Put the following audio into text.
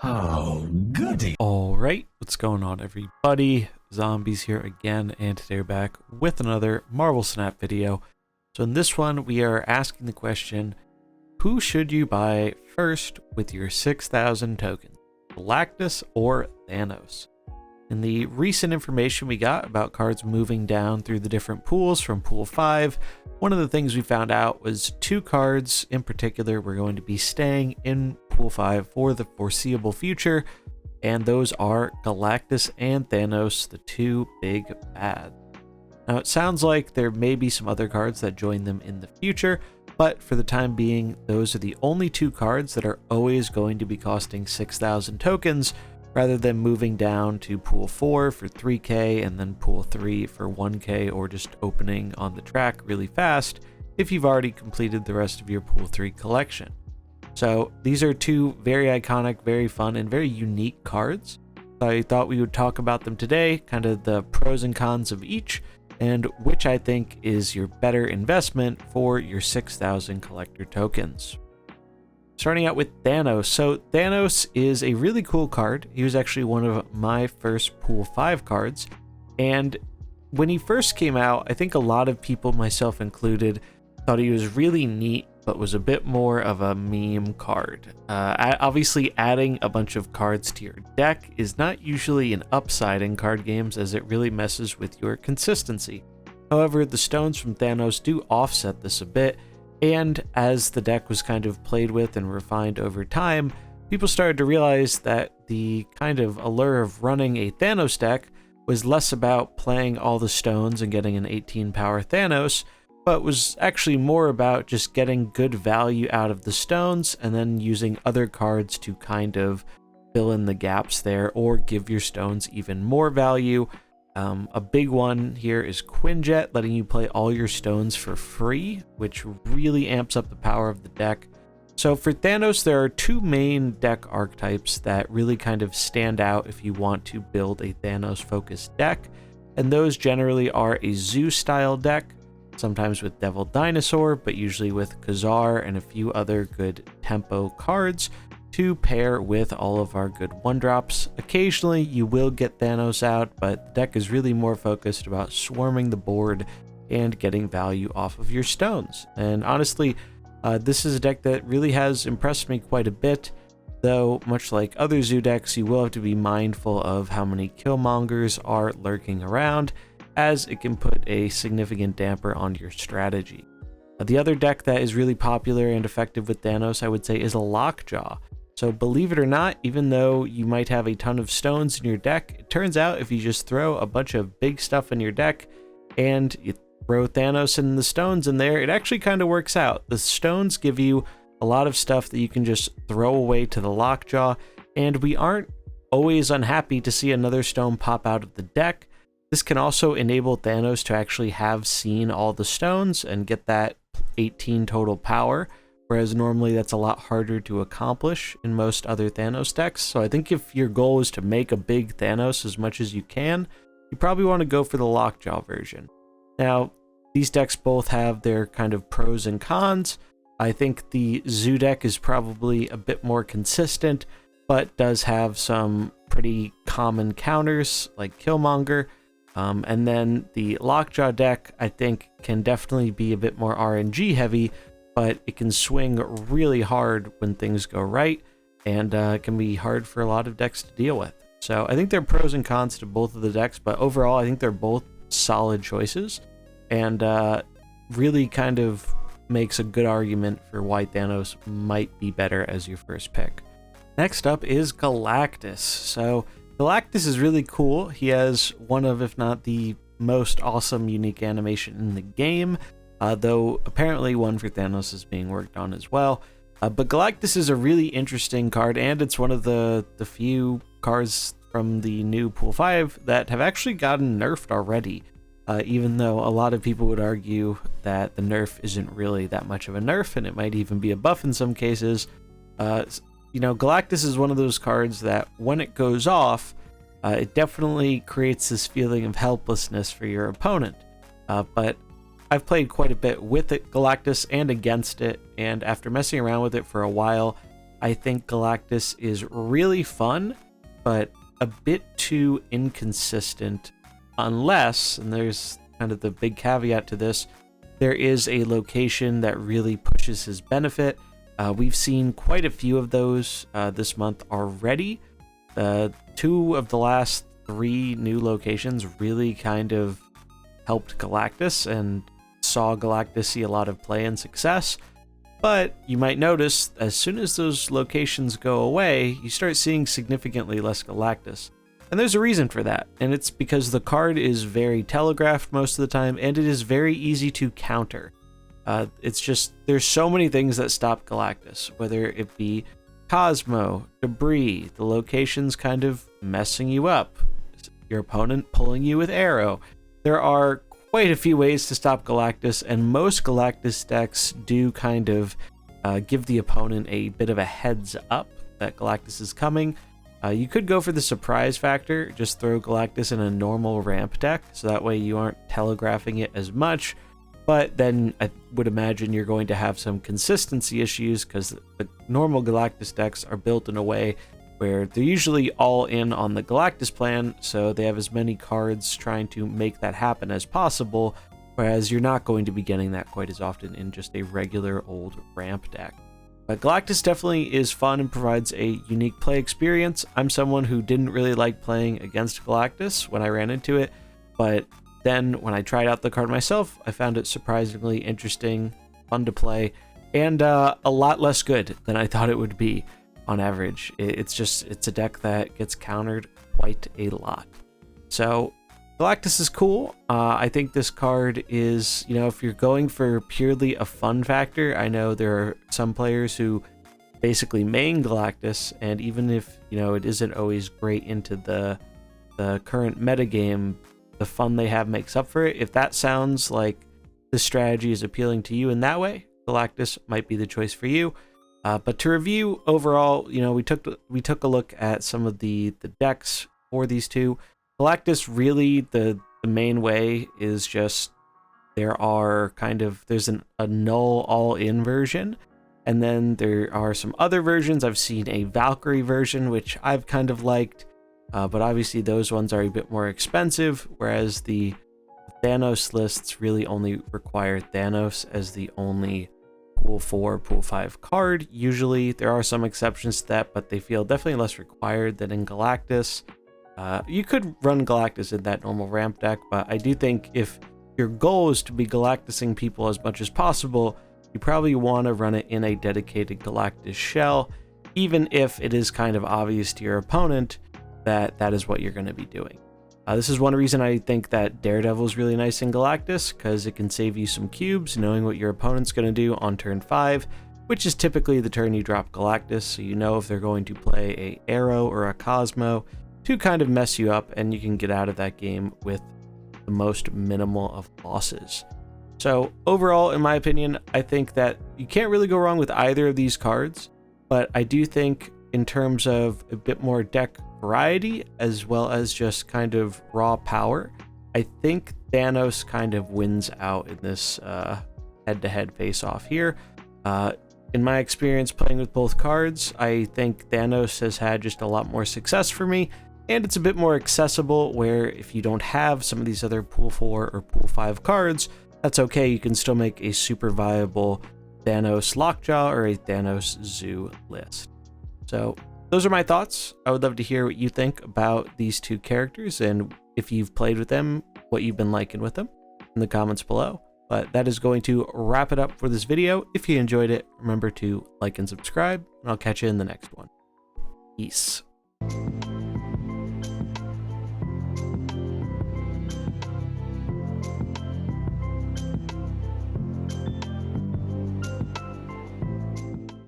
Oh, goody. Alright, what's going on everybody? Zombies here again, and today we're back with another Marvel Snap video. So in this one, we are asking the question, who should you buy first with your 6,000 tokens? Galactus or Thanos? In the recent information we got about cards moving down through the different pools from Pool 5, one of the things we found out was two cards in particular were going to be staying in Pool 5 for the foreseeable future, and those are Galactus and Thanos, the two big bads. Now it sounds like there may be some other cards that join them in the future, but for the time being, those are the only two cards that are always going to be costing 6,000 tokens, rather than moving down to Pool 4 for 3k and then Pool 3 for 1k, or just opening on the track really fast if you've already completed the rest of your Pool 3 collection. So these are two very iconic, very fun, and very unique cards. I thought we would talk about them today, kind of the pros and cons of each, and which I think is your better investment for your 6,000 collector tokens. Starting out with Thanos. So Thanos is a really cool card. He was actually one of my first Pool 5 cards. And when he first came out, I think a lot of people, myself included, thought he was really neat, but was a bit more of a meme card. Obviously, adding a bunch of cards to your deck is not usually an upside in card games, as it really messes with your consistency. However, the stones from Thanos do offset this a bit, and as the deck was kind of played with and refined over time, people started to realize that the kind of allure of running a Thanos deck was less about playing all the stones and getting an 18 power Thanos, but was actually more about just getting good value out of the stones and then using other cards to kind of fill in the gaps there or give your stones even more value. A big one here is Quinjet, letting you play all your stones for free, which really amps up the power of the deck. So for Thanos, there are two main deck archetypes that really kind of stand out if you want to build a Thanos-focused deck, and those generally are a Zoo-style deck, sometimes with Devil Dinosaur, but usually with Khazar and a few other good tempo cards to pair with all of our good 1-drops. Occasionally you will get Thanos out, but the deck is really more focused about swarming the board and getting value off of your stones. And honestly, this is a deck that really has impressed me quite a bit, though much like other Zoo decks, you will have to be mindful of how many Killmongers are lurking around, as it can put a significant damper on your strategy. The other deck that is really popular and effective with Thanos, I would say, is a Lockjaw. So believe it or not, even though you might have a ton of stones in your deck, it turns out if you just throw a bunch of big stuff in your deck and you throw Thanos and the stones in there, it actually kind of works out. The stones give you a lot of stuff that you can just throw away to the Lockjaw, and we aren't always unhappy to see another stone pop out of the deck. This can also enable Thanos to actually have seen all the stones and get that 18 total power, whereas normally that's a lot harder to accomplish in most other Thanos decks. So I think if your goal is to make a big Thanos as much as you can, you probably want to go for the Lockjaw version. Now, these decks both have their kind of pros and cons. I think the Zoo deck is probably a bit more consistent, but does have some pretty common counters like Killmonger. And then the Lockjaw deck, I think, can definitely be a bit more RNG heavy, but it can swing really hard when things go right, and it can be hard for a lot of decks to deal with. So I think there are pros and cons to both of the decks, but overall I think they're both solid choices, and really kind of makes a good argument for why Thanos might be better as your first pick. Next up is Galactus. So Galactus is really cool. He has one of, if not the most awesome unique animation in the game, though apparently one for Thanos is being worked on as well. But Galactus is a really interesting card, and it's one of the few cards from the new Pool 5 that have actually gotten nerfed already, even though a lot of people would argue that the nerf isn't really that much of a nerf, and it might even be a buff in some cases. You know, Galactus is one of those cards that when it goes off, it definitely creates this feeling of helplessness for your opponent. But I've played quite a bit with it, Galactus, and against it, and after messing around with it for a while, I think Galactus is really fun, but a bit too inconsistent unless, and there's kind of the big caveat to this, there is a location that really pushes his benefit. We've seen quite a few of those this month already. 2 of the last 3 new locations really kind of helped Galactus and saw Galactus see a lot of play and success. But you might notice as soon as those locations go away, you start seeing significantly less Galactus. And there's a reason for that, and it's because the card is very telegraphed most of the time, and it is very easy to counter. It's just, there's so many things that stop Galactus, whether it be Cosmo, debris, the locations kind of messing you up, your opponent pulling you with arrow. There are quite a few ways to stop Galactus, and most Galactus decks do kind of give the opponent a bit of a heads up that Galactus is coming. You could go for the surprise factor, just throw Galactus in a normal ramp deck, so that way you aren't telegraphing it as much, but then I would imagine you're going to have some consistency issues because the normal Galactus decks are built in a way where they're usually all in on the Galactus plan, so they have as many cards trying to make that happen as possible, whereas you're not going to be getting that quite as often in just a regular old ramp deck. But Galactus definitely is fun and provides a unique play experience. I'm someone who didn't really like playing against Galactus when I ran into it, but then when I tried out the card myself, I found it surprisingly interesting, fun to play, and a lot less good than I thought it would be on average. It's a deck that gets countered quite a lot. So Galactus is cool. I think this card is, if you're going for purely a fun factor, I know there are some players who basically main Galactus, and even if, it isn't always great into the current metagame, the fun they have makes up for it. If that sounds like the strategy is appealing to you in that way, Galactus might be the choice for you. But to review overall, we took a look at some of the decks for these two. Galactus, really, the main way is just there's a null all-in version, and then there are some other versions. I've seen a Valkyrie version, which I've kind of liked, but obviously those ones are a bit more expensive, whereas the Thanos lists really only require Thanos as the only Pool 4, Pool 5 card. Usually there are some exceptions to that, but they feel definitely less required than in Galactus. You could run Galactus in that normal ramp deck, but I do think if your goal is to be Galactusing people as much as possible, you probably want to run it in a dedicated Galactus shell, even if it is kind of obvious to your opponent that that is what you're going to be doing. This is one reason I think that Daredevil is really nice in Galactus, because it can save you some cubes knowing what your opponent's going to do on turn 5, which is typically the turn you drop Galactus, so you know if they're going to play a Arrow or a Cosmo to kind of mess you up, and you can get out of that game with the most minimal of losses. So overall, in my opinion, I think that you can't really go wrong with either of these cards, but I do think in terms of a bit more deck variety as well as just kind of raw power, I think Thanos kind of wins out in this head-to-head face-off here. In my experience playing with both cards, I think Thanos has had just a lot more success for me, and it's a bit more accessible, where if you don't have some of these other Pool 4 or Pool 5 cards, that's okay. You can still make a super viable Thanos Lockjaw or a Thanos Zoo list. So those are my thoughts. I would love to hear what you think about these two characters, and if you've played with them, what you've been liking with them in the comments below. But that is going to wrap it up for this video. If you enjoyed it, remember to like and subscribe, and I'll catch you in the next one. Peace.